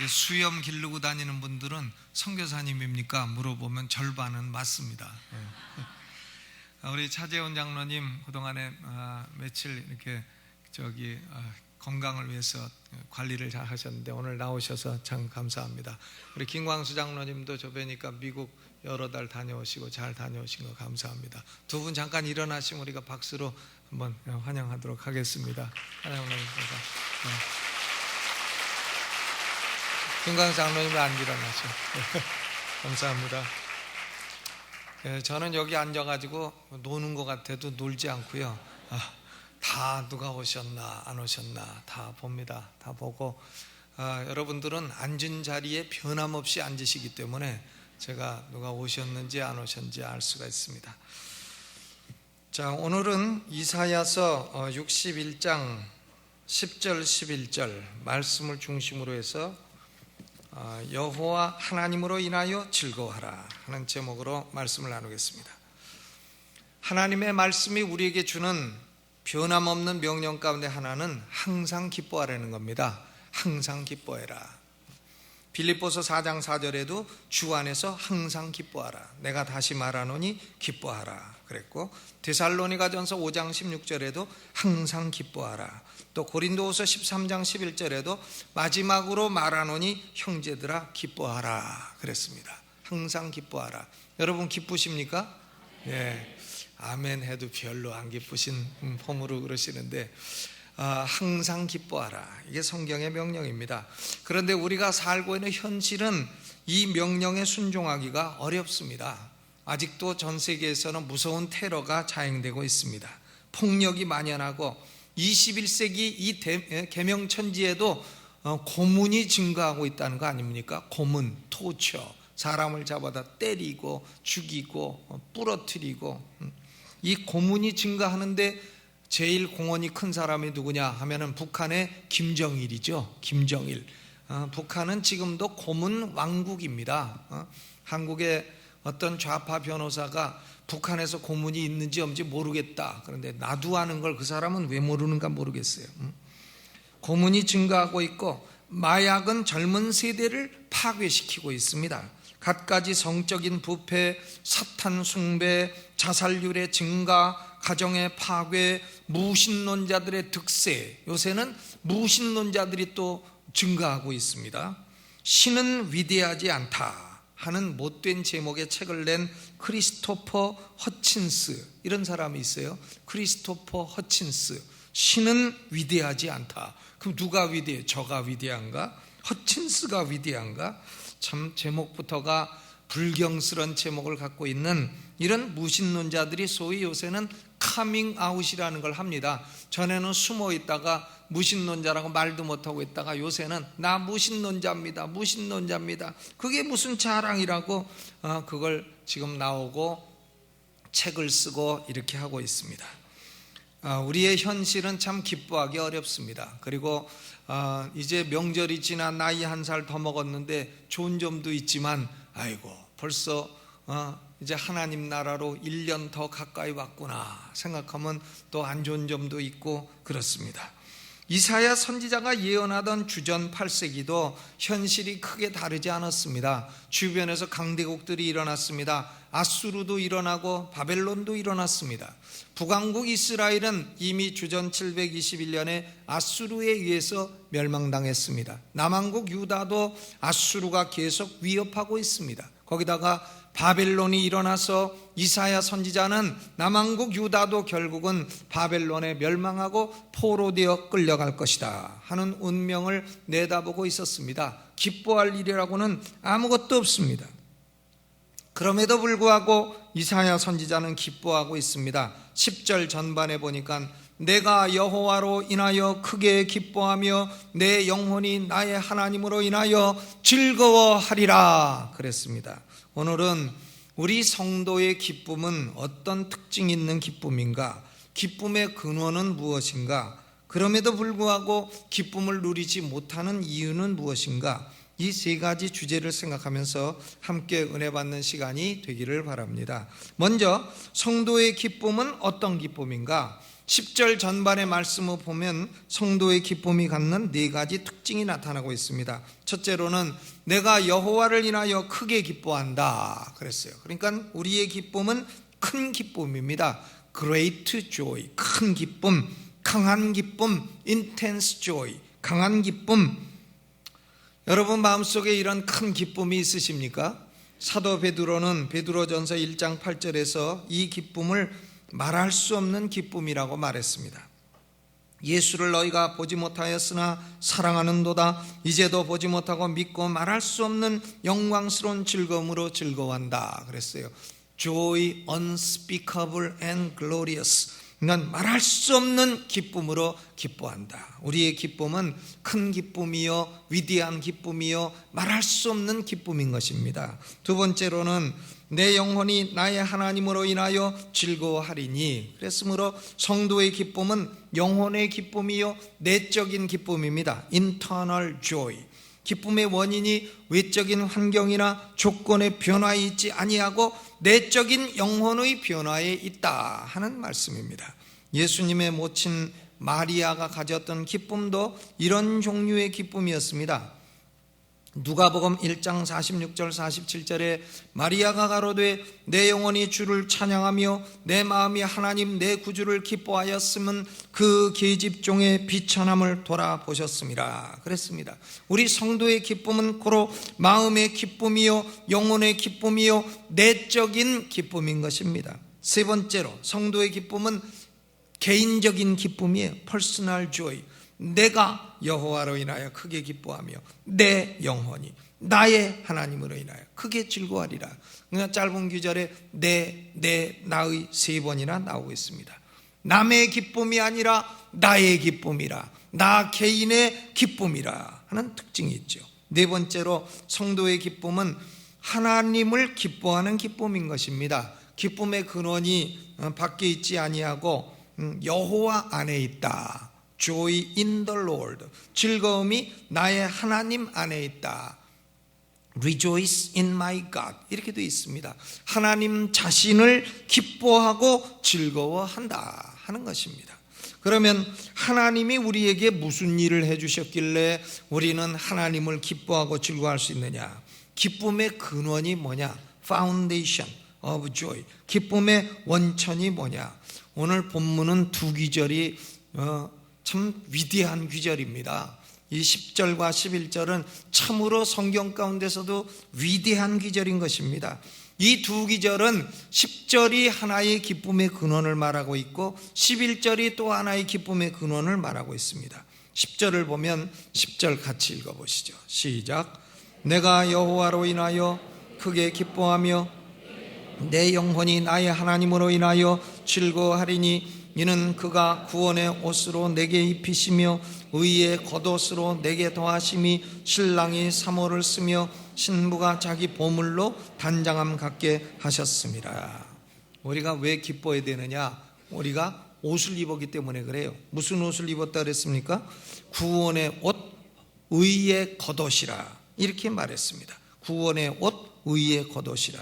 수염 기르고 다니는 분들은 선교사님입니까? 물어보면 절반은 맞습니다. 우리 차재훈 장로님 그동안에 며칠 이렇게 건강을 위해서 관리를 잘 하셨는데 오늘 나오셔서 참 감사합니다. 우리 김광수 장로님도 저 뵈니까 미국 여러 달 다녀오시고 잘 다녀오신 거 감사합니다. 두 분 잠깐 일어나시면 우리가 박수로 한번 환영하도록 하겠습니다. 환영합니다. 김광수 장로님은 안 일어나셔. 감사합니다. 저는 여기 앉아가지고 노는 것 같아도 놀지 않고요. 다 누가 오셨나 안 오셨나 다 봅니다. 다 보고 여러분들은 앉은 자리에 변함없이 앉으시기 때문에 제가 누가 오셨는지 안 오셨는지 알 수가 있습니다. 자, 오늘은 이사야서 61장 10절 11절 말씀을 중심으로 해서 여호와 하나님으로 인하여 즐거워하라 하는 제목으로 말씀을 나누겠습니다. 하나님의 말씀이 우리에게 주는 변함없는 명령 가운데 하나는 항상 기뻐하라는 겁니다. 항상 기뻐해라. 빌립보서 4장 4절에도 주 안에서 항상 기뻐하라. 내가 다시 말하노니 기뻐하라 그랬고, 데살로니가전서 5장 16절에도 항상 기뻐하라. 또 고린도후서 13장 11절에도 마지막으로 말하노니 형제들아 기뻐하라 그랬습니다. 항상 기뻐하라. 여러분 기쁘십니까? 네. 아멘 해도 별로 안 기쁘신 폼으로 그러시는데 항상 기뻐하라. 이게 성경의 명령입니다. 그런데 우리가 살고 있는 현실은 이 명령에 순종하기가 어렵습니다. 아직도 전 세계에서는 무서운 테러가 자행되고 있습니다. 폭력이 만연하고 21세기 이 계명천지에도 고문이 증가하고 있다는 거 아닙니까? 고문, 토처, 사람을 잡아다 때리고 죽이고 부러뜨리고, 이 고문이 증가하는데 제일 공헌이 큰 사람이 누구냐 하면은 북한의 김정일이죠. 김정일. 북한은 지금도 고문 왕국입니다. 한국의 어떤 좌파 변호사가 북한에서 고문이 있는지 없는지 모르겠다. 그런데 나도 아는 걸 그 사람은 왜 모르는가 모르겠어요. 고문이 증가하고 있고 마약은 젊은 세대를 파괴시키고 있습니다. 갖가지 성적인 부패, 사탄 숭배, 자살률의 증가, 가정의 파괴, 무신론자들의 득세. 요새는 무신론자들이 또 증가하고 있습니다. 신은 위대하지 않다 하는 못된 제목의 책을 낸 크리스토퍼 허친스, 이런 사람이 있어요. 크리스토퍼 허친스. 신은 위대하지 않다. 그럼 누가 위대해? 저가 위대한가? 허친스가 위대한가? 참 제목부터가 불경스러운 제목을 갖고 있는 이런 무신론자들이 소위 요새는 카밍아웃이라는 걸 합니다. 전에는 숨어 있다가 무신론자라고 말도 못하고 있다가 요새는 나 무신론자입니다. 무신론자입니다. 그게 무슨 자랑이라고 그걸 지금 나오고 책을 쓰고 이렇게 하고 있습니다. 우리의 현실은 참 기뻐하기 어렵습니다. 그리고 이제 명절이 지나 나이 한 살 더 먹었는데 좋은 점도 있지만 아이고 벌써 이제 하나님 나라로 1년 더 가까이 왔구나 생각하면 또 안 좋은 점도 있고 그렇습니다. 이사야 선지자가 예언하던 주전 8세기도 현실이 크게 다르지 않았습니다. 주변에서 강대국들이 일어났습니다. 아수르도 일어나고 바벨론도 일어났습니다. 북왕국 이스라엘은 이미 주전 721년에 아수르에 의해서 멸망당했습니다. 남왕국 유다도 아수르가 계속 위협하고 있습니다. 거기다가 바벨론이 일어나서 이사야 선지자는 남왕국 유다도 결국은 바벨론에 멸망하고 포로되어 끌려갈 것이다 하는 운명을 내다보고 있었습니다. 기뻐할 일이라고는 아무것도 없습니다. 그럼에도 불구하고 이사야 선지자는 기뻐하고 있습니다. 10절 전반에 보니까 내가 여호와로 인하여 크게 기뻐하며 내 영혼이 나의 하나님으로 인하여 즐거워하리라 그랬습니다. 오늘은 우리 성도의 기쁨은 어떤 특징이 있는 기쁨인가? 기쁨의 근원은 무엇인가? 그럼에도 불구하고 기쁨을 누리지 못하는 이유는 무엇인가? 이 세 가지 주제를 생각하면서 함께 은혜 받는 시간이 되기를 바랍니다. 먼저 성도의 기쁨은 어떤 기쁨인가? 10절 전반의 말씀을 보면 성도의 기쁨이 갖는 네 가지 특징이 나타나고 있습니다. 첫째로는 내가 여호와를 인하여 크게 기뻐한다 그랬어요. 그러니까 우리의 기쁨은 큰 기쁨입니다. Great joy, 큰 기쁨, 강한 기쁨, intense joy, 강한 기쁨. 여러분 마음속에 이런 큰 기쁨이 있으십니까? 사도 베드로는 베드로전서 1장 8절에서 이 기쁨을 말할 수 없는 기쁨이라고 말했습니다. 예수를 너희가 보지 못하였으나 사랑하는도다. 이제도 보지 못하고 믿고 말할 수 없는 영광스러운 즐거움으로 즐거워한다 그랬어요. Joy unspeakable and glorious. 난 말할 수 없는 기쁨으로 기뻐한다. 우리의 기쁨은 큰 기쁨이요 위대한 기쁨이요 말할 수 없는 기쁨인 것입니다. 두 번째로는 내 영혼이 나의 하나님으로 인하여 즐거워하리니 그랬으므로 성도의 기쁨은 영혼의 기쁨이요 내적인 기쁨입니다. Internal joy. 기쁨의 원인이 외적인 환경이나 조건의 변화에 있지 아니하고 내적인 영혼의 변화에 있다 하는 말씀입니다. 예수님의 모친 마리아가 가졌던 기쁨도 이런 종류의 기쁨이었습니다. 누가복음 1장 46절 47절에 마리아가 가로되 내 영혼이 주를 찬양하며 내 마음이 하나님 내 구주를 기뻐하였으면 그 계집종의 비천함을 돌아보셨습니다 그랬습니다. 우리 성도의 기쁨은 고로 마음의 기쁨이요 영혼의 기쁨이요 내적인 기쁨인 것입니다. 세 번째로 성도의 기쁨은 개인적인 기쁨이에요. Personal joy. 내가 여호와로 인하여 크게 기뻐하며 내 영혼이 나의 하나님으로 인하여 크게 즐거워하리라. 그냥 짧은 구절에 나의 세 번이나 나오고 있습니다. 남의 기쁨이 아니라 나의 기쁨이라, 나 개인의 기쁨이라 하는 특징이 있죠. 네 번째로 성도의 기쁨은 하나님을 기뻐하는 기쁨인 것입니다. 기쁨의 근원이 밖에 있지 아니하고 여호와 안에 있다. Joy in the Lord. 즐거움이 나의 하나님 안에 있다. Rejoice in my God. 이렇게 되어 있습니다. 하나님 자신을 기뻐하고 즐거워한다 하는 것입니다. 그러면 하나님이 우리에게 무슨 일을 해주셨길래 우리는 하나님을 기뻐하고 즐거워할 수 있느냐? 기쁨의 근원이 뭐냐? Foundation of joy. 기쁨의 원천이 뭐냐? 오늘 본문은 두 귀절이 참 위대한 귀절입니다. 이 10절과 11절은 참으로 성경 가운데서도 위대한 귀절인 것입니다. 이 두 귀절은 10절이 하나의 기쁨의 근원을 말하고 있고 11절이 또 하나의 기쁨의 근원을 말하고 있습니다. 10절을 보면 10절 같이 읽어보시죠. 시작. 내가 여호와로 인하여 크게 기뻐하며 내 영혼이 나의 하나님으로 인하여 즐거워하리니 이는 그가 구원의 옷으로 내게 입히시며 의의 겉옷으로 내게 더하심이 신랑이 사모를 쓰며 신부가 자기 보물로 단장함 갖게 하셨습니다. 우리가 왜 기뻐해야 되느냐? 우리가 옷을 입었기 때문에 그래요. 무슨 옷을 입었다 그랬습니까? 구원의 옷, 의의 겉옷이라 이렇게 말했습니다. 구원의 옷, 의의 겉옷이라.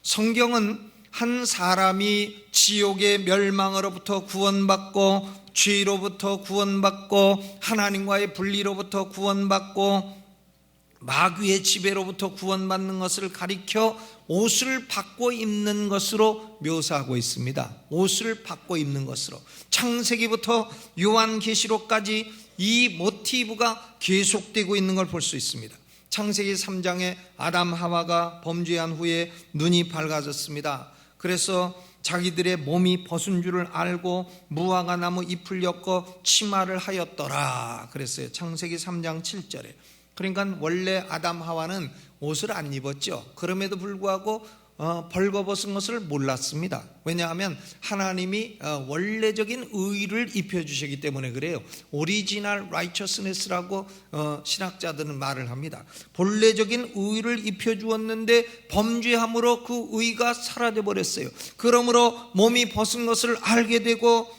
성경은 한 사람이 지옥의 멸망으로부터 구원받고 죄로부터 구원받고 하나님과의 분리로부터 구원받고 마귀의 지배로부터 구원받는 것을 가리켜 옷을 바꿔 입는 것으로 묘사하고 있습니다. 옷을 바꿔 입는 것으로 창세기부터 요한계시록까지 이 모티브가 계속되고 있는 걸 볼 수 있습니다. 창세기 3장에 아담 하와가 범죄한 후에 눈이 밝아졌습니다. 그래서 자기들의 몸이 벗은 줄을 알고 무화과 나무 잎을 엮어 치마를 하였더라 그랬어요. 창세기 3장 7절에. 그러니까 원래 아담 하와는 옷을 안 입었죠. 그럼에도 불구하고 벌거벗은 것을 몰랐습니다. 왜냐하면 하나님이 원래적인 의를 입혀주시기 때문에 그래요. 오리지널 라이처스네스라고 신학자들은 말을 합니다. 본래적인 의를 입혀주었는데 범죄함으로 그 의가 사라져 버렸어요. 그러므로 몸이 벗은 것을 알게 되고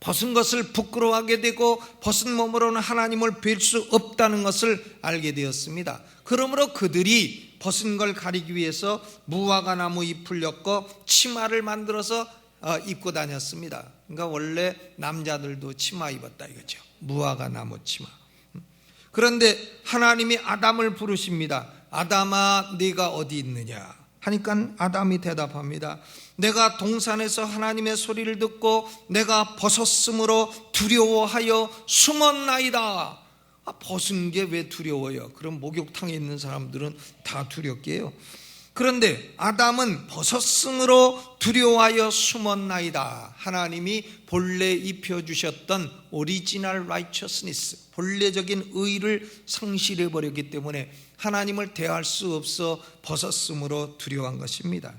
벗은 것을 부끄러워하게 되고 벗은 몸으로는 하나님을 뵐 수 없다는 것을 알게 되었습니다. 그러므로 그들이 벗은 걸 가리기 위해서 무화과 나무 잎을 엮어 치마를 만들어서 입고 다녔습니다. 그러니까 원래 남자들도 치마 입었다 이거죠. 무화과 나무 치마. 그런데 하나님이 아담을 부르십니다. 아담아, 네가 어디 있느냐 하니까 아담이 대답합니다. 내가 동산에서 하나님의 소리를 듣고 내가 벗었으므로 두려워하여 숨었나이다. 벗은 게 왜 두려워요? 그럼 목욕탕에 있는 사람들은 다 두렵게요. 그런데 아담은 벗었으므로 두려워하여 숨었나이다. 하나님이 본래 입혀주셨던 오리지널 라이처스니스, 본래적인 의를 상실해버렸기 때문에 하나님을 대할 수 없어 벗었으므로 두려워한 것입니다.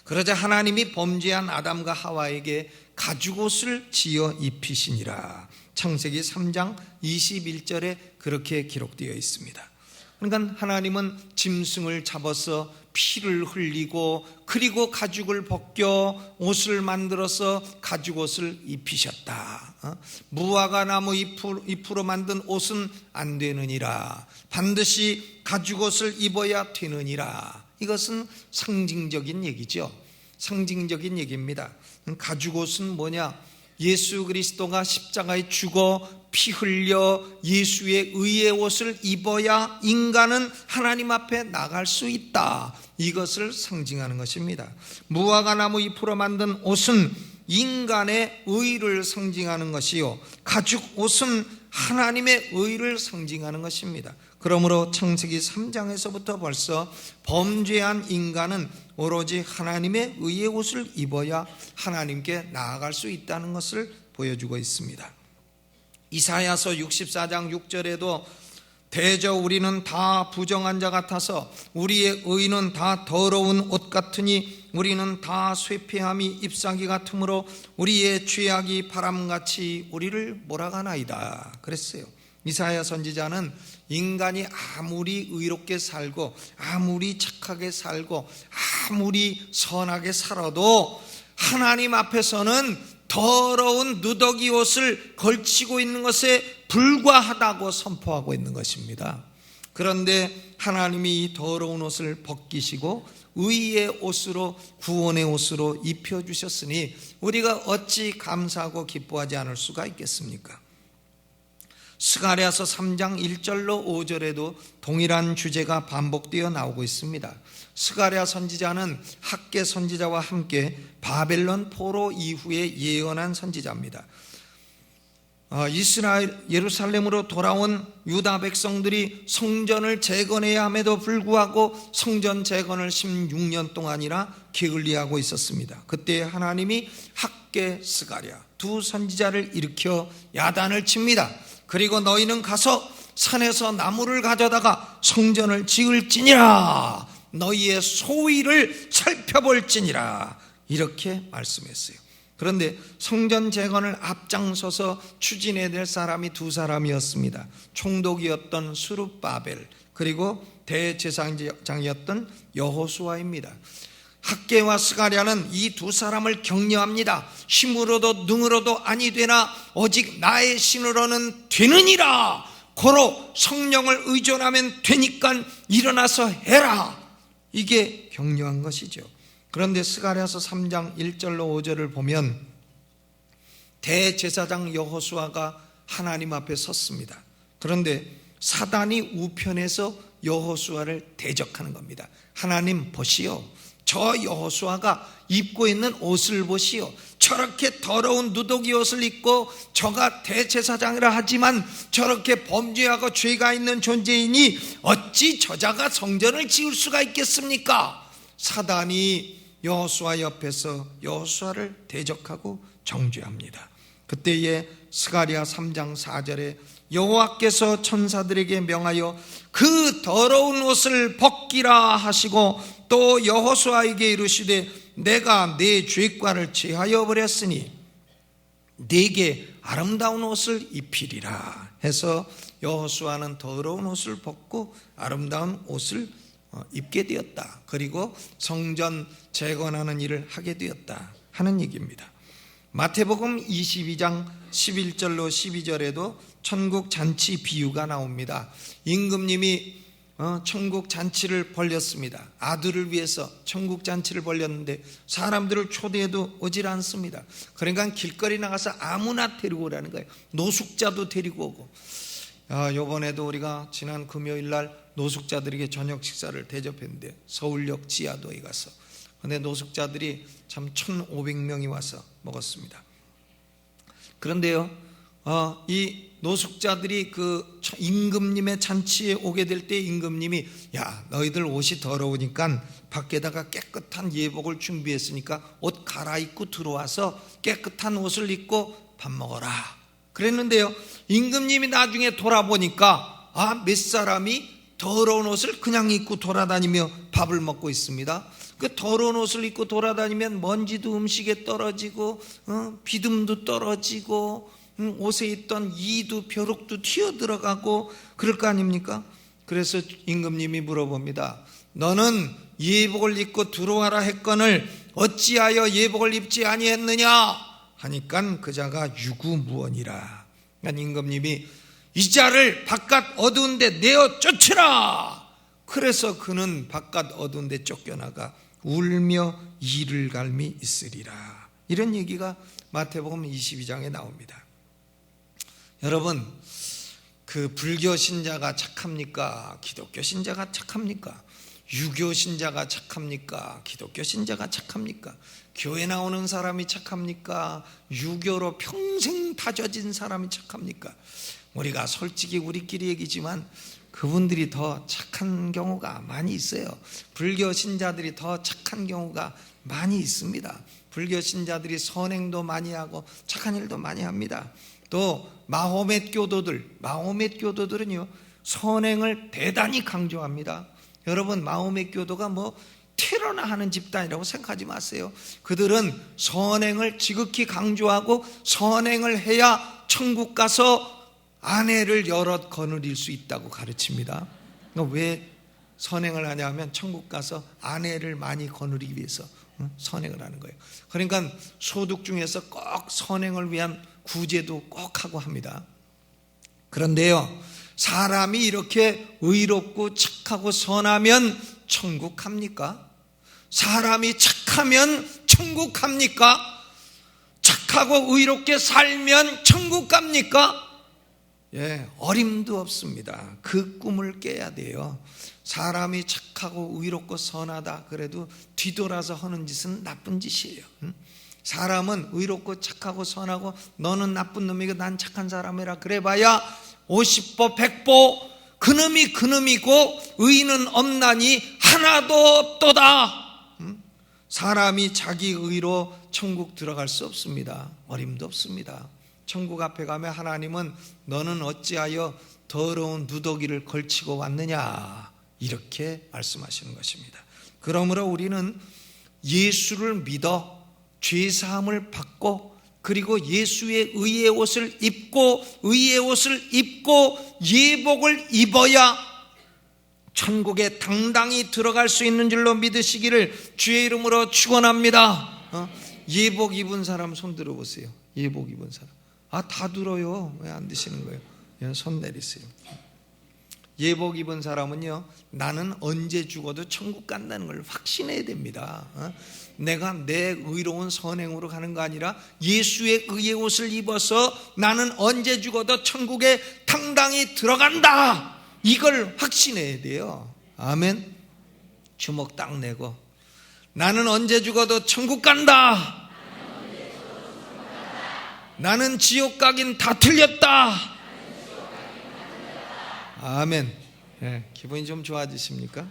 그러자 하나님이 범죄한 아담과 하와에게 가죽옷을 지어 입히시니라. 창세기 3장 21절에 그렇게 기록되어 있습니다. 그러니까 하나님은 짐승을 잡아서 피를 흘리고 그리고 가죽을 벗겨 옷을 만들어서 가죽옷을 입히셨다. 무화과 나무 잎으로 만든 옷은 안 되느니라. 반드시 가죽옷을 입어야 되느니라. 이것은 상징적인 얘기죠. 상징적인 얘기입니다. 가죽옷은 뭐냐? 예수 그리스도가 십자가에 죽어 피 흘려 예수의 의의 옷을 입어야 인간은 하나님 앞에 나갈 수 있다. 이것을 상징하는 것입니다. 무화과 나무 잎으로 만든 옷은 인간의 의를 상징하는 것이요, 가죽 옷은 하나님의 의를 상징하는 것입니다. 그러므로 창세기 3장에서부터 벌써 범죄한 인간은 오로지 하나님의 의의 옷을 입어야 하나님께 나아갈 수 있다는 것을 보여주고 있습니다. 이사야서 64장 6절에도 대저 우리는 다 부정한 자 같아서 우리의 의는 다 더러운 옷 같으니 우리는 다 쇠폐함이 잎사귀 같으므로 우리의 죄악이 바람같이 우리를 몰아가나이다 그랬어요. 이사야 선지자는 인간이 아무리 의롭게 살고 아무리 착하게 살고 아무리 선하게 살아도 하나님 앞에서는 더러운 누더기 옷을 걸치고 있는 것에 불과하다고 선포하고 있는 것입니다. 그런데 하나님이 이 더러운 옷을 벗기시고 의의 옷으로, 구원의 옷으로 입혀주셨으니 우리가 어찌 감사하고 기뻐하지 않을 수가 있겠습니까? 스가랴서 3장 1절로 5절에도 동일한 주제가 반복되어 나오고 있습니다. 스가랴 선지자는 학개 선지자와 함께 바벨론 포로 이후에 예언한 선지자입니다. 이스라엘 예루살렘으로 돌아온 유다 백성들이 성전을 재건해야 함에도 불구하고 성전 재건을 16년 동안이나 게을리하고 있었습니다. 그때 하나님이 학개, 스가랴 두 선지자를 일으켜 야단을 칩니다. 그리고 너희는 가서 산에서 나무를 가져다가 성전을 지을지니라, 너희의 소위를 살펴볼지니라, 이렇게 말씀했어요. 그런데 성전 재건을 앞장서서 추진해야 될 사람이 두 사람이었습니다. 총독이었던 스룹바벨, 그리고 대제사장이었던 여호수아입니다. 학개와 스가랴는 이 두 사람을 격려합니다. 힘으로도 능으로도 아니 되나 오직 나의 신으로는 되느니라. 고로 성령을 의존하면 되니까 일어나서 해라. 이게 격려한 것이죠. 그런데 스가랴서 3장 1절로 5절을 보면 대제사장 여호수아가 하나님 앞에 섰습니다. 그런데 사단이 우편에서 여호수아를 대적하는 겁니다. 하나님 보시오, 저 여호수아가 입고 있는 옷을 보시오. 저렇게 더러운 누더기 옷을 입고 저가 대제사장이라 하지만 저렇게 범죄하고 죄가 있는 존재이니 어찌 저자가 성전을 지을 수가 있겠습니까? 사단이 여호수아 옆에서 여호수아를 대적하고 정죄합니다. 그때에 스가랴 3장 4절에 여호와께서 천사들에게 명하여 그 더러운 옷을 벗기라 하시고 또 여호수아에게 이르시되 내가 내 죄과를 제하여 버렸으니 네게 아름다운 옷을 입히리라 해서 여호수아는 더러운 옷을 벗고 아름다운 옷을 입게 되었다. 그리고 성전 재건하는 일을 하게 되었다 하는 얘기입니다. 마태복음 22장 11절로 12절에도 천국 잔치 비유가 나옵니다. 임금님이 천국 잔치를 벌렸습니다. 아들을 위해서 천국 잔치를 벌렸는데 사람들을 초대해도 오질 않습니다. 그러니까 길거리 나가서 아무나 데리고 오라는 거예요. 노숙자도 데리고 오고. 요번에도 우리가 지난 금요일 날 노숙자들에게 저녁 식사를 대접했는데 서울역 지하도에 가서, 근데 노숙자들이 참 1,500명이 와서 먹었습니다. 그런데요, 이 노숙자들이 그 임금님의 잔치에 오게 될 때 임금님이, 야, 너희들 옷이 더러우니까 밖에다가 깨끗한 예복을 준비했으니까 옷 갈아입고 들어와서 깨끗한 옷을 입고 밥 먹어라 그랬는데요, 임금님이 나중에 돌아보니까 몇 사람이 더러운 옷을 그냥 입고 돌아다니며 밥을 먹고 있습니다. 그 더러운 옷을 입고 돌아다니면 먼지도 음식에 떨어지고 비듬도 떨어지고 옷에 있던 이도 벼룩도 튀어들어가고 그럴 거 아닙니까? 그래서 임금님이 물어봅니다. 너는 예복을 입고 들어와라 했거늘 어찌하여 예복을 입지 아니했느냐 하니까 그 자가 유구무원이라. 그러니까 임금님이 이 자를 바깥 어두운 데 내어 쫓으라. 그래서 그는 바깥 어두운 데 쫓겨나가 울며 이를 갈미 있으리라. 이런 얘기가 마태복음 22장에 나옵니다. 여러분, 그 불교 신자가 착합니까? 기독교 신자가 착합니까? 유교 신자가 착합니까? 기독교 신자가 착합니까? 교회 나오는 사람이 착합니까? 유교로 평생 다져진 사람이 착합니까? 우리가 솔직히 우리끼리 얘기지만 그분들이 더 착한 경우가 많이 있어요. 불교 신자들이 더 착한 경우가 많이 있습니다. 불교 신자들이 선행도 많이 하고 착한 일도 많이 합니다. 또 마호멧 교도들은요 선행을 대단히 강조합니다. 여러분, 마호멧 교도가 테러나 하는 집단이라고 생각하지 마세요. 그들은 선행을 지극히 강조하고 선행을 해야 천국 가서 아내를 여럿 거느릴 수 있다고 가르칩니다. 왜 선행을 하냐면 천국 가서 아내를 많이 거느리기 위해서 선행을 하는 거예요. 그러니까 소득 중에서 꼭 선행을 위한 구제도 꼭 하고 합니다. 그런데요, 사람이 이렇게 의롭고 착하고 선하면 천국 갑니까? 사람이 착하면 천국 갑니까? 착하고 의롭게 살면 천국 갑니까? 어림도 없습니다. 그 꿈을 깨야 돼요. 사람이 착하고 의롭고 선하다 그래도 뒤돌아서 하는 짓은 나쁜 짓이에요. 사람은 의롭고 착하고 선하고 너는 나쁜 놈이고 난 착한 사람이라 그래봐야 50보 100보 그놈이 그놈이고 의는 없나니 하나도 없도다. 사람이 자기 의로 천국 들어갈 수 없습니다. 어림도 없습니다. 천국 앞에 가면 하나님은 너는 어찌하여 더러운 누더기를 걸치고 왔느냐 이렇게 말씀하시는 것입니다. 그러므로 우리는 예수를 믿어 죄사함을 받고 그리고 예수의 의의 옷을 입고 의의 옷을 입고 예복을 입어야 천국에 당당히 들어갈 수 있는 줄로 믿으시기를 주의 이름으로 축원합니다. 예복 입은 사람 손 들어보세요. 예복 입은 사람. 다 들어요. 왜 안 드시는 거예요? 손 내리세요. 예복 입은 사람은요, 나는 언제 죽어도 천국 간다는 걸 확신해야 됩니다. 내가 내 의로운 선행으로 가는 거 아니라 예수의 의의 옷을 입어서 나는 언제 죽어도 천국에 당당히 들어간다. 이걸 확신해야 돼요. 아멘. 주먹 딱 내고 나는 언제 죽어도 천국 간다. 나는 지옥 가긴 다 틀렸다. 아멘. 기분이 좀 좋아지십니까?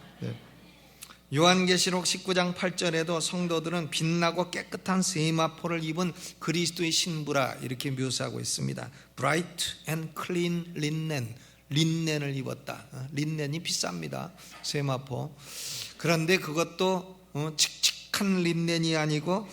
요한계시록 19장 8절에도 성도들은 빛나고 깨끗한 세마포를 입은 그리스도의 신부라 이렇게 묘사하고 있습니다. Bright and clean linen, 린넨을 입었다. 린넨이 비쌉니다. 세마포. 그런데 그것도 칙칙한 린넨이 아니고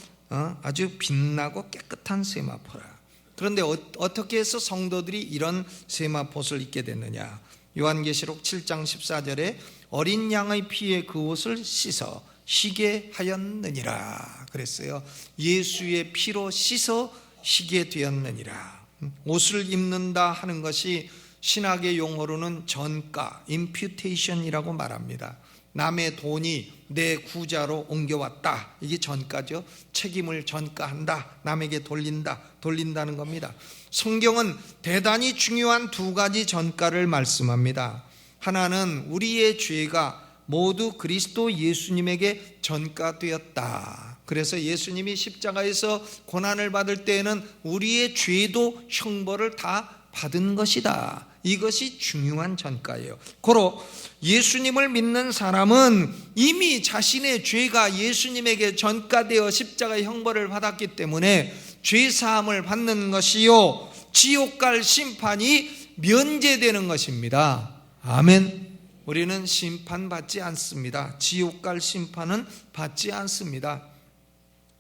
아주 빛나고 깨끗한 세마포라. 그런데 어떻게 해서 성도들이 이런 세마포를 입게 됐느냐? 요한계시록 7장 14절에 어린 양의 피에 그 옷을 씻어 희게 하였느니라 그랬어요. 예수의 피로 씻어 희게 되었느니라. 옷을 입는다 하는 것이 신학의 용어로는 전가, imputation이라고 말합니다. 남의 돈이 내 구자로 옮겨왔다. 이게 전가죠. 책임을 전가한다. 남에게 돌린다는 겁니다. 성경은 대단히 중요한 두 가지 전가를 말씀합니다. 하나는 우리의 죄가 모두 그리스도 예수님에게 전가되었다. 그래서 예수님이 십자가에서 고난을 받을 때에는 우리의 죄도 형벌을 다 받은 것이다. 이것이 중요한 전가예요. 고로 예수님을 믿는 사람은 이미 자신의 죄가 예수님에게 전가되어 십자가의 형벌을 받았기 때문에 죄사함을 받는 것이요, 지옥 갈 심판이 면제되는 것입니다. 아멘. 우리는 심판받지 않습니다. 지옥 갈 심판은 받지 않습니다.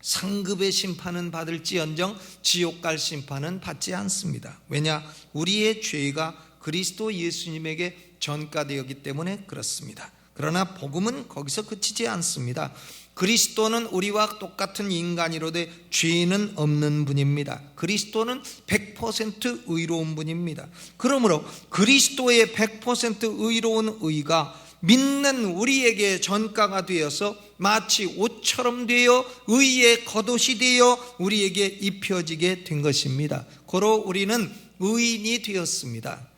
상급의 심판은 받을지언정 지옥 갈 심판은 받지 않습니다. 왜냐? 우리의 죄가 그리스도 예수님에게 전가되었기 때문에 그렇습니다. 그러나 복음은 거기서 그치지 않습니다. 그리스도는 우리와 똑같은 인간이로되 죄는 없는 분입니다. 그리스도는 100% 의로운 분입니다. 그러므로 그리스도의 100% 의로운 의가 믿는 우리에게 전가가 되어서 마치 옷처럼 되어 의의 겉옷이 되어 우리에게 입혀지게 된 것입니다. 고로 우리는 의인이 되었습니다.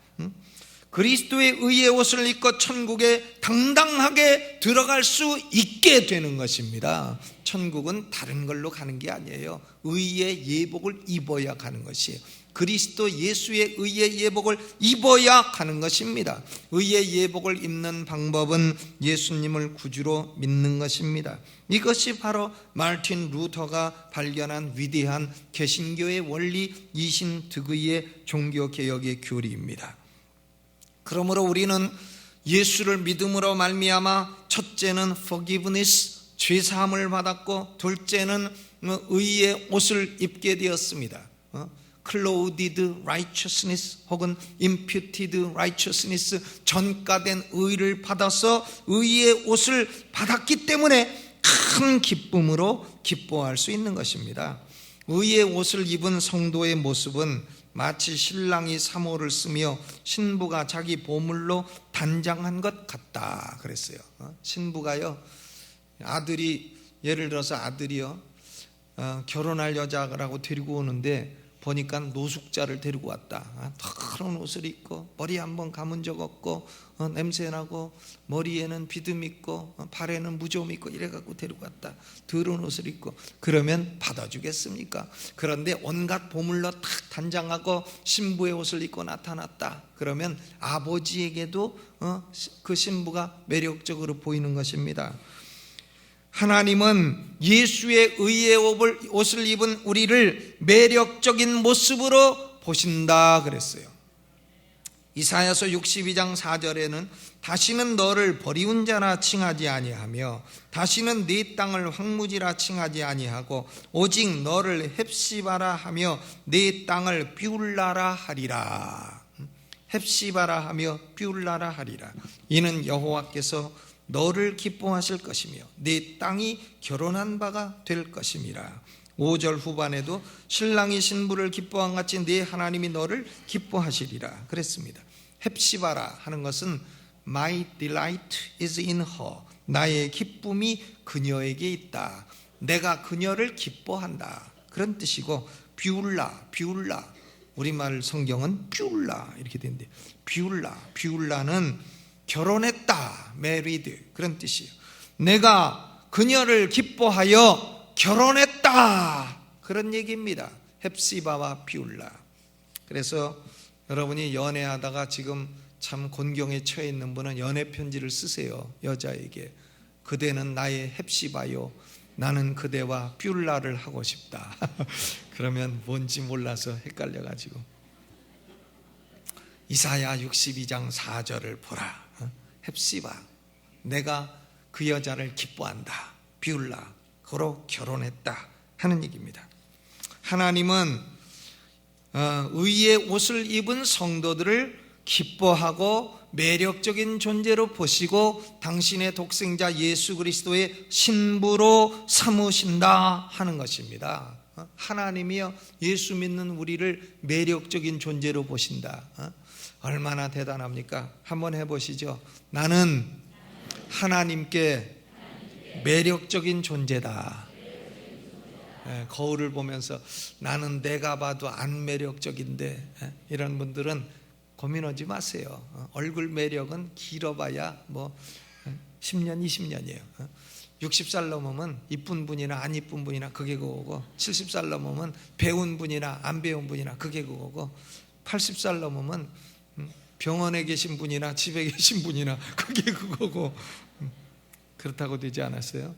그리스도의 의의 옷을 입고 천국에 당당하게 들어갈 수 있게 되는 것입니다. 천국은 다른 걸로 가는 게 아니에요. 의의 예복을 입어야 가는 것이에요. 그리스도 예수의 의의 예복을 입어야 가는 것입니다. 의의 예복을 입는 방법은 예수님을 구주로 믿는 것입니다. 이것이 바로 마르틴 루터가 발견한 위대한 개신교의 원리 이신득의의 종교개혁의 교리입니다. 그러므로 우리는 예수를 믿음으로 말미암아 첫째는 forgiveness, 죄사함을 받았고, 둘째는 의의 옷을 입게 되었습니다. clothed righteousness 혹은 imputed righteousness, 전가된 의를 받아서 의의 옷을 받았기 때문에 큰 기쁨으로 기뻐할 수 있는 것입니다. 의의 옷을 입은 성도의 모습은 마치 신랑이 사모를 쓰며 신부가 자기 보물로 단장한 것 같다 그랬어요. 신부가요, 아들이, 예를 들어서 아들이요, 결혼할 여자라고 데리고 오는데 보니까 노숙자를 데리고 왔다. 더러운 옷을 입고 머리 한번 감은 적 없고 냄새나고 머리에는 비듬 있고 발에는 무좀 있고 이래갖고 데리고 왔다. 더러운 옷을 입고. 그러면 받아주겠습니까? 그런데 온갖 보물로 탁 단장하고 신부의 옷을 입고 나타났다. 그러면 아버지에게도 그 신부가 매력적으로 보이는 것입니다. 하나님은 예수의 의의 옷을 입은 우리를 매력적인 모습으로 보신다 그랬어요. 이사야서 62장 4절에는 다시는 너를 버리운 자라 칭하지 아니하며 다시는 네 땅을 황무지라 칭하지 아니하고 오직 너를 헵시바라 하며 네 땅을 비울라라 하리라. 헵시바라 하며 비울라라 하리라. 이는 여호와께서 너를 기뻐하실 것이며 네 땅이 결혼한 바가 될 것임이라. 5절 후반에도 신랑이 신부를 기뻐한 같이 네 하나님이 너를 기뻐하시리라 그랬습니다. 헵시바라 하는 것은 My delight is in her, 나의 기쁨이 그녀에게 있다, 내가 그녀를 기뻐한다, 그런 뜻이고, 비울라, 우리말 성경은 비울라 이렇게 되는데, 비울라는 결혼했다, married, 그런 뜻이에요. 내가 그녀를 기뻐하여 결혼했다, 그런 얘기입니다. 헵시바와 비울라. 그래서 여러분이 연애하다가 지금 참 곤경에 처해 있는 분은 연애 편지를 쓰세요. 여자에게. 그대는 나의 헵시바요, 나는 그대와 비울라를 하고 싶다. 그러면 뭔지 몰라서 헷갈려가지고. 이사야 62장 4절을 보라. 헵시바, 내가 그 여자를 기뻐한다. 비울라, 그로 결혼했다 하는 얘기입니다. 하나님은 의의 옷을 입은 성도들을 기뻐하고 매력적인 존재로 보시고 당신의 독생자 예수 그리스도의 신부로 삼으신다 하는 것입니다. 하나님이요, 예수 믿는 우리를 매력적인 존재로 보신다. 얼마나 대단합니까? 한번 해보시죠. 나는 하나님께 매력적인 존재다. 거울을 보면서 나는 내가 봐도 안 매력적인데, 이런 분들은 고민하지 마세요. 얼굴 매력은 길어봐야 뭐 10년 20년이에요 60살 넘으면 이쁜 분이나 안 이쁜 분이나 그게 그거고, 70살 넘으면 배운 분이나 안 배운 분이나 그게 그거고, 80살 넘으면 병원에 계신 분이나 집에 계신 분이나 그게 그거고, 그렇다고 되지 않았어요?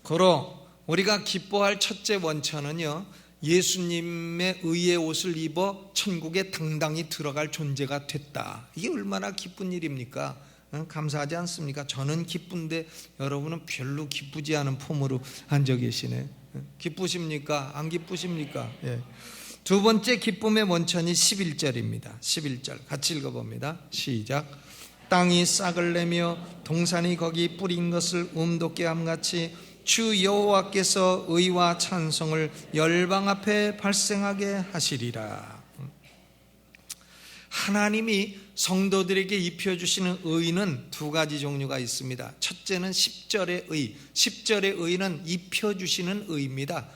고로 우리가 기뻐할 첫째 원천은요, 예수님의 의의 옷을 입어 천국에 당당히 들어갈 존재가 됐다. 이게 얼마나 기쁜 일입니까? 감사하지 않습니까? 저는 기쁜데 여러분은 별로 기쁘지 않은 폼으로 앉아 계시네. 기쁘십니까? 안 기쁘십니까? 예. 두 번째 기쁨의 원천이 11절입니다 11절 같이 읽어봅니다. 시작. 땅이 싹을 내며 동산이 거기 뿌린 것을 돋게 함같이 주 여호와께서 의와 찬송을 열방 앞에 발생하게 하시리라. 하나님이 성도들에게 입혀주시는 의는 두 가지 종류가 있습니다. 첫째는 10절의 의. 10절의 의는 입혀주시는 의입니다.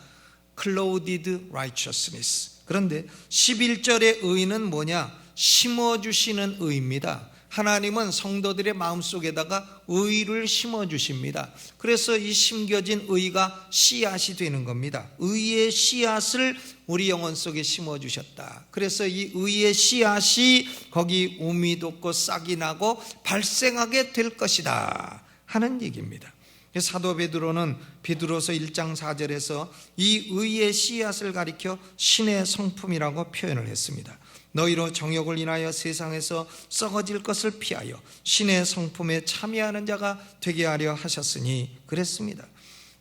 Clothed righteousness. 그런데 11절의 의는 뭐냐? 심어주시는 의입니다. 하나님은 성도들의 마음속에다가 의를 심어주십니다. 그래서 이 심겨진 의가 씨앗이 되는 겁니다. 의의 씨앗을 우리 영혼 속에 심어주셨다. 그래서 이 의의 씨앗이 거기 우미 돋고 싹이 나고 발생하게 될 것이다 하는 얘기입니다. 사도 베드로는 베드로서 1장 4절에서 이 의의 씨앗을 가리켜 신의 성품이라고 표현을 했습니다. 너희로 정욕을 인하여 세상에서 썩어질 것을 피하여 신의 성품에 참여하는 자가 되게 하려 하셨으니 그랬습니다.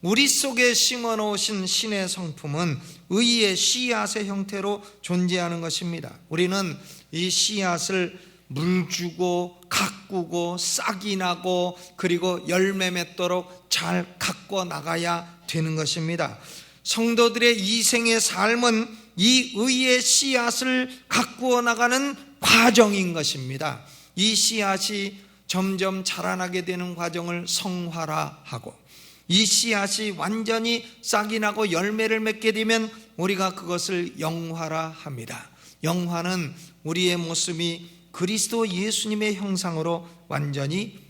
우리 속에 심어놓으신 신의 성품은 의의 씨앗의 형태로 존재하는 것입니다. 우리는 이 씨앗을 물 주고 가꾸고 싹이 나고 그리고 열매 맺도록 잘 가꿔 나가야 되는 것입니다. 성도들의 이생의 삶은 이 의의 씨앗을 가꾸어 나가는 과정인 것입니다. 이 씨앗이 점점 자라나게 되는 과정을 성화라하고, 이 씨앗이 완전히 싹이 나고 열매를 맺게 되면 우리가 그것을 영화라합니다. 영화는 우리의 모습이 그리스도 예수님의 형상으로 완전히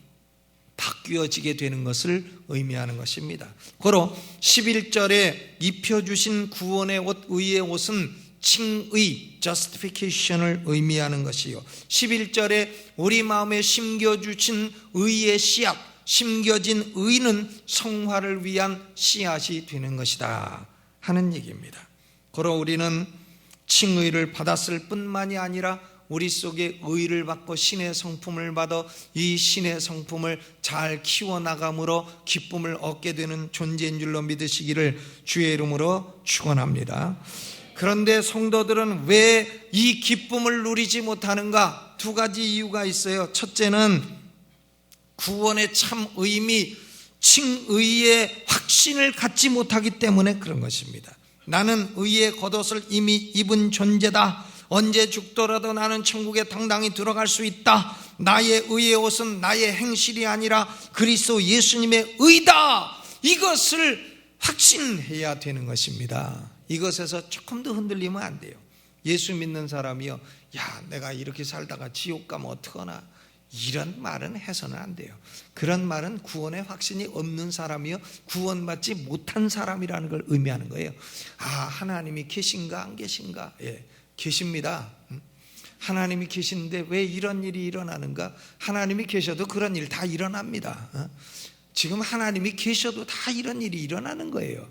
바뀌어지게 되는 것을 의미하는 것입니다. 고로 11절에 입혀주신 구원의 옷, 의의 옷은 칭의, justification을 의미하는 것이요, 11절에 우리 마음에 심겨주신 의의 씨앗, 심겨진 의는 성화를 위한 씨앗이 되는 것이다 하는 얘기입니다. 고로 우리는 칭의를 받았을 뿐만이 아니라 우리 속에 의를 받고 신의 성품을 받아 이 신의 성품을 잘 키워나감으로 기쁨을 얻게 되는 존재인 줄로 믿으시기를 주의 이름으로 축원합니다. 그런데 성도들은 왜 이 기쁨을 누리지 못하는가? 두 가지 이유가 있어요. 첫째는 구원의 참 의미, 칭의의 확신을 갖지 못하기 때문에 그런 것입니다. 나는 의의 겉옷을 이미 입은 존재다. 언제 죽더라도 나는 천국에 당당히 들어갈 수 있다. 나의 의의 옷은 나의 행실이 아니라 그리스도 예수님의 의다. 이것을 확신해야 되는 것입니다. 이것에서 조금 더 흔들리면 안 돼요. 예수 믿는 사람이요, 야 내가 이렇게 살다가 지옥 가면 어떡하나, 이런 말은 해서는 안 돼요. 그런 말은 구원의 확신이 없는 사람이요, 구원받지 못한 사람이라는 걸 의미하는 거예요. 아, 하나님이 계신가 안 계신가? 예, 계십니다. 하나님이 계시는데 왜 이런 일이 일어나는가? 하나님이 계셔도 그런 일 다 일어납니다. 지금 하나님이 계셔도 다 이런 일이 일어나는 거예요.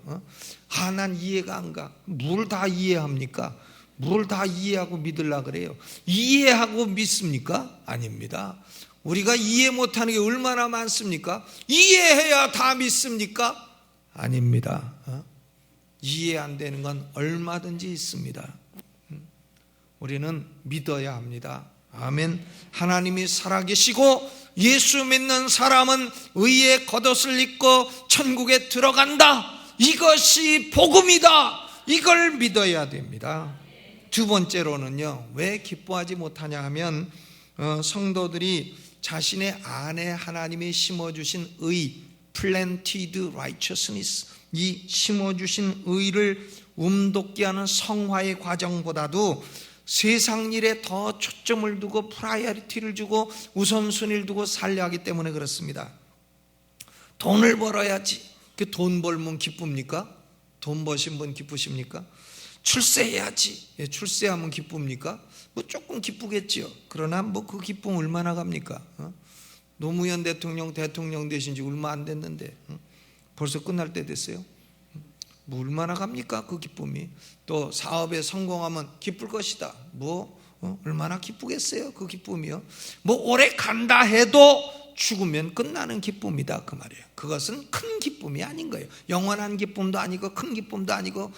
아, 난 이해가 안 가. 뭘 다 이해합니까? 뭘 다 이해하고 믿으려고 그래요? 이해하고 믿습니까? 아닙니다. 우리가 이해 못하는 게 얼마나 많습니까? 이해해야 다 믿습니까? 아닙니다. 이해 안 되는 건 얼마든지 있습니다. 우리는 믿어야 합니다. 아멘. 하나님이 살아계시고 예수 믿는 사람은 의의 겉옷을 입고 천국에 들어간다. 이것이 복음이다. 이걸 믿어야 됩니다. 두 번째로는요, 왜 기뻐하지 못하냐 하면 성도들이 자신의 안에 하나님이 심어주신 의, planted righteousness, 이 심어주신 의를 움돋게 하는 성화의 과정보다도 세상 일에 더 초점을 두고 프라이어리티를 주고 우선순위를 두고 살려 하기 때문에 그렇습니다. 돈을 벌어야지. 돈 벌면 기쁩니까? 돈 버신 분 기쁘십니까? 출세해야지. 출세하면 기쁩니까? 뭐 조금 기쁘겠지요. 그러나 뭐 그 기쁨 얼마나 갑니까? 노무현 대통령 되신 지 얼마 안 됐는데 벌써 끝날 때 됐어요. 뭐 얼마나 갑니까? 그 기쁨이. 또 사업에 성공하면 기쁠 것이다. 뭐 얼마나 기쁘겠어요? 그 기쁨이요. 뭐 오래 간다 해도 죽으면 끝나는 기쁨이다 그 말이에요. 그것은 큰 기쁨이 아닌 거예요. 영원한 기쁨도 아니고 큰 기쁨도 아니고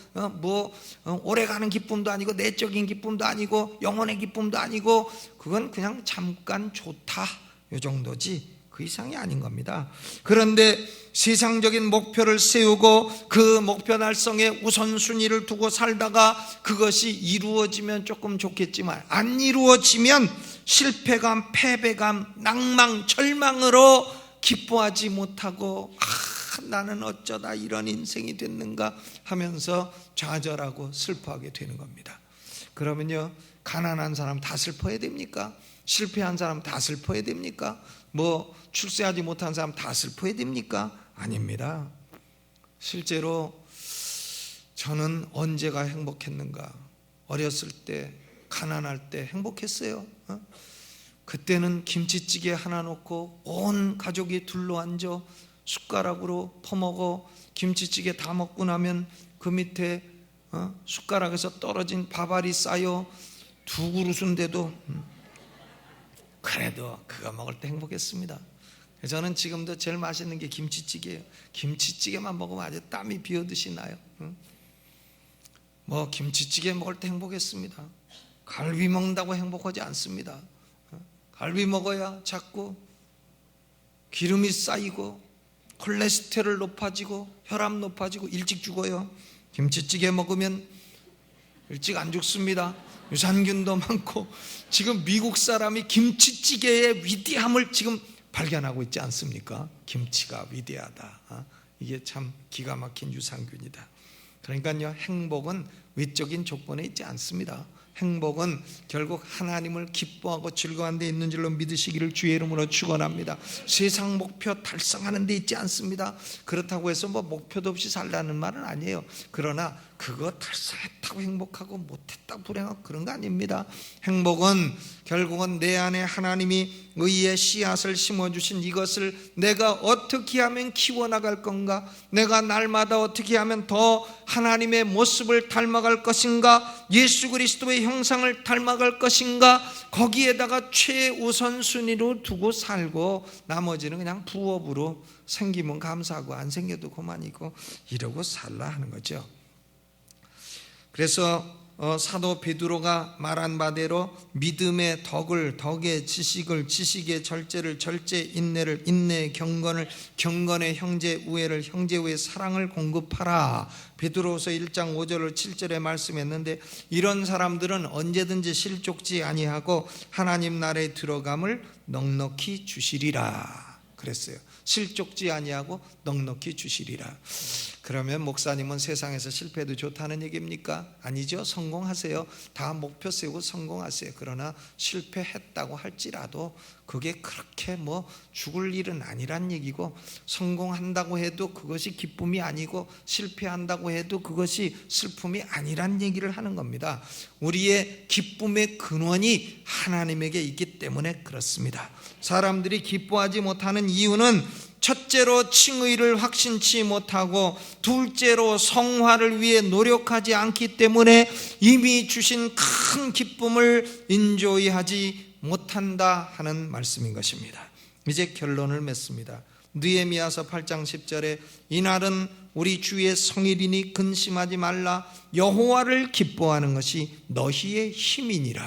오래 가는 기쁨도 아니고 내적인 기쁨도 아니고 영혼의 기쁨도 아니고 그건 그냥 잠깐 좋다 이 정도지 그 이상이 아닌 겁니다. 그런데 세상적인 목표를 세우고 그 목표 달성에 우선순위를 두고 살다가 그것이 이루어지면 조금 좋겠지만 안 이루어지면 실패감, 패배감, 낭망, 절망으로 기뻐하지 못하고 나는 어쩌다 이런 인생이 됐는가 하면서 좌절하고 슬퍼하게 되는 겁니다. 그러면요, 가난한 사람 다 슬퍼해야 됩니까? 실패한 사람 다 슬퍼해야 됩니까? 뭐 출세하지 못한 사람 다 슬퍼해야 됩니까? 아닙니다. 실제로 저는 언제가 행복했는가? 어렸을 때, 가난할 때 행복했어요. 그때는 김치찌개 하나 놓고 온 가족이 둘러앉아 숟가락으로 퍼먹어 김치찌개 다 먹고 나면 그 밑에 숟가락에서 떨어진 밥알이 쌓여 두 그릇인데도 그래도 그거 먹을 때 행복했습니다. 저는 지금도 제일 맛있는 게 김치찌개예요. 김치찌개만 먹으면 아주 땀이 비오듯이 나요. 뭐 김치찌개 먹을 때 행복했습니다. 갈비 먹는다고 행복하지 않습니다. 갈비 먹어야 자꾸 기름이 쌓이고 콜레스테롤 높아지고 혈압 높아지고 일찍 죽어요. 김치찌개 먹으면 일찍 안 죽습니다. 유산균도 많고 지금 미국 사람이 김치찌개의 위대함을 지금 발견하고 있지 않습니까? 김치가 위대하다. 이게 참 기가 막힌 유산균이다. 그러니까요, 행복은 외적인 조건에 있지 않습니다. 행복은 결국 하나님을 기뻐하고 즐거워하는 데 있는 줄로 믿으시기를 주의 이름으로 축원합니다. 세상 목표 달성하는 데 있지 않습니다. 그렇다고 해서 뭐 목표도 없이 살라는 말은 아니에요. 그러나 그거 달성했다고 행복하고 못했다 불행하고 그런 거 아닙니다. 행복은 결국은 내 안에 하나님이 의의 씨앗을 심어주신 이것을 내가 어떻게 하면 키워나갈 건가, 내가 날마다 어떻게 하면 더 하나님의 모습을 닮아갈 것인가, 예수 그리스도의 형상을 닮아갈 것인가, 거기에다가 최우선순위로 두고 살고 나머지는 그냥 부업으로 생기면 감사하고 안 생겨도 그만이고 이러고 살라 하는 거죠. 그래서 사도 베드로가 말한 바대로 믿음의 덕의 지식을, 지식의 절제를, 절제 인내를, 인내의 경건을, 경건의 형제 우애를, 형제 우애의 사랑을 공급하라. 베드로서 1장 5절을 7절에 말씀했는데 이런 사람들은 언제든지 실족지 아니하고 하나님 나라에 들어감을 넉넉히 주시리라 그랬어요. 실족지 아니하고 넉넉히 주시리라. 그러면 목사님은 세상에서 실패해도 좋다는 얘기입니까? 아니죠. 성공하세요. 다 목표 세우고 성공하세요. 그러나 실패했다고 할지라도 그게 그렇게 뭐 죽을 일은 아니란 얘기고, 성공한다고 해도 그것이 기쁨이 아니고 실패한다고 해도 그것이 슬픔이 아니란 얘기를 하는 겁니다. 우리의 기쁨의 근원이 하나님에게 있기 때문에 그렇습니다. 사람들이 기뻐하지 못하는 이유는 첫째로 칭의를 확신치 못하고 둘째로 성화를 위해 노력하지 않기 때문에 이미 주신 큰 기쁨을 인조이하지 못한다 하는 말씀인 것입니다. 이제 결론을 맺습니다. 느헤미야서 8장 10절에 이날은 우리 주의 성일이니 근심하지 말라. 여호와를 기뻐하는 것이 너희의 힘이니라.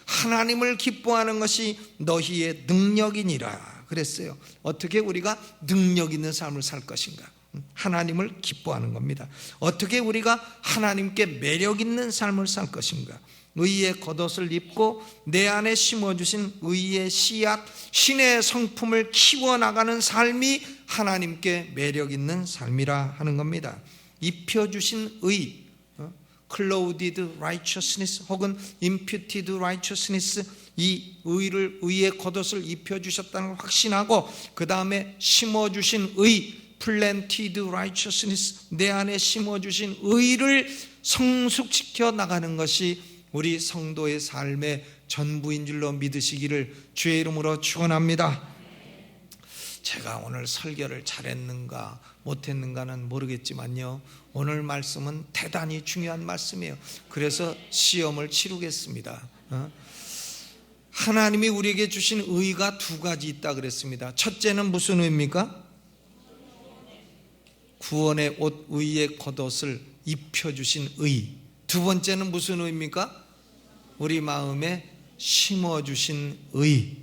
하나님을 기뻐하는 것이 너희의 능력이니라 그랬어요. 어떻게 우리가 능력 있는 삶을 살 것인가? 하나님을 기뻐하는 겁니다. 어떻게 우리가 하나님께 매력 있는 삶을 살 것인가? 의의 겉옷을 입고 내 안에 심어주신 의의 씨앗, 신의 성품을 키워나가는 삶이 하나님께 매력 있는 삶이라 하는 겁니다. 입혀주신 의, clothed righteousness 혹은 imputed righteousness, 이 의의 겉옷을 입혀주셨다는 걸 확신하고 그 다음에 심어주신 의, planted righteousness, 내 안에 심어주신 의를 성숙시켜 나가는 것이 우리 성도의 삶의 전부인 줄로 믿으시기를 주의 이름으로 축원합니다. 제가 오늘 설교를 잘했는가 못했는가는 모르겠지만요, 오늘 말씀은 대단히 중요한 말씀이에요. 그래서 시험을 치르겠습니다. 하나님이 우리에게 주신 의가 두 가지 있다 그랬습니다. 첫째는 무슨 의입니까? 구원의 옷, 의의 겉옷을 입혀주신 의. 두 번째는 무슨 의입니까? 우리 마음에 심어주신 의,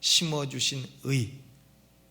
심어주신 의,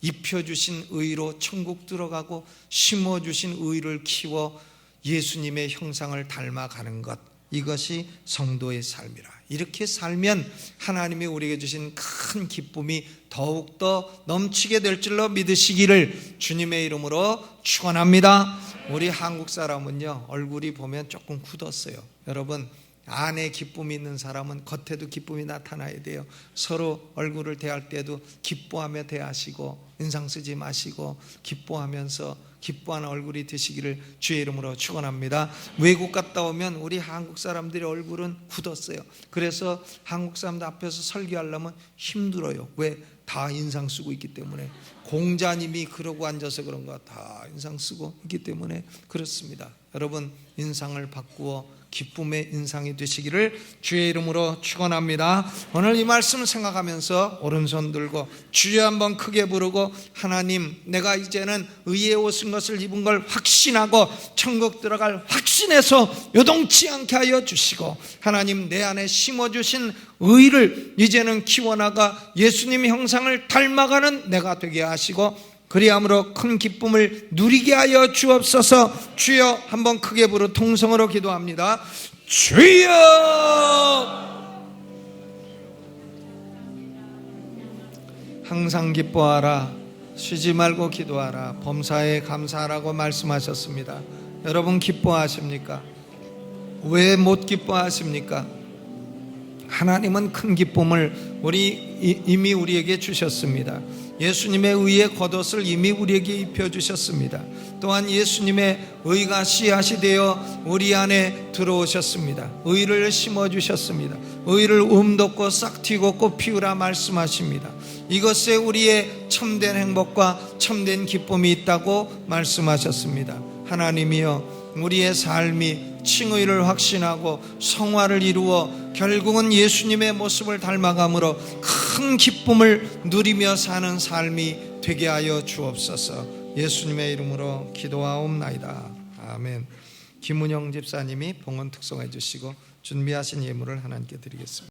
입혀주신 의로 천국 들어가고 심어주신 의를 키워 예수님의 형상을 닮아가는 것, 이것이 성도의 삶이라. 이렇게 살면 하나님이 우리에게 주신 큰 기쁨이 더욱더 넘치게 될 줄로 믿으시기를 주님의 이름으로 축원합니다. 우리 한국 사람은요, 얼굴이 보면 조금 굳었어요. 여러분, 안에 기쁨이 있는 사람은 겉에도 기쁨이 나타나야 돼요. 서로 얼굴을 대할 때도 기뻐하며 대하시고 인상 쓰지 마시고 기뻐하면서 기뻐하는 얼굴이 되시기를 주의 이름으로 축원합니다. 외국 갔다 오면 우리 한국 사람들의 얼굴은 굳었어요. 그래서 한국 사람들 앞에서 설교하려면 힘들어요. 왜? 다 인상 쓰고 있기 때문에. 공자님이 그러고 앉아서 그런가, 다 인상 쓰고 있기 때문에 그렇습니다. 여러분, 인상을 바꾸어 기쁨의 인상이 되시기를 주의 이름으로 축원합니다. 오늘 이 말씀 생각하면서 오른손 들고 주여 한번 크게 부르고, 하나님, 내가 이제는 의의 옷인 것을 입은 걸 확신하고 천국 들어갈 확신해서 요동치 않게 하여 주시고, 하나님, 내 안에 심어주신 의를 이제는 키워나가 예수님의 형상을 닮아가는 내가 되게 하시고 그리함으로 큰 기쁨을 누리게 하여 주옵소서. 주여 한번 크게 부르 통성으로 기도합니다. 주여! 항상 기뻐하라, 쉬지 말고 기도하라, 범사에 감사하라고 말씀하셨습니다. 여러분 기뻐하십니까? 왜 못 기뻐하십니까? 하나님은 큰 기쁨을 이미 우리에게 주셨습니다. 예수님의 의의 겉옷을 이미 우리에게 입혀주셨습니다. 또한 예수님의 의가 씨앗이 되어 우리 안에 들어오셨습니다. 의를 심어주셨습니다. 의를 돋고 싹 튀고 꽃 피우라 말씀하십니다. 이것에 우리의 참된 행복과 참된 기쁨이 있다고 말씀하셨습니다. 하나님이여, 우리의 삶이 칭의를 확신하고 성화를 이루어 결국은 예수님의 모습을 닮아감으로 큰 기쁨을 누리며 사는 삶이 되게 하여 주옵소서. 예수님의 이름으로 기도하옵나이다. 아멘. 김은영 집사님이 봉헌 특송해 주시고 준비하신 예물을 하나님께 드리겠습니다.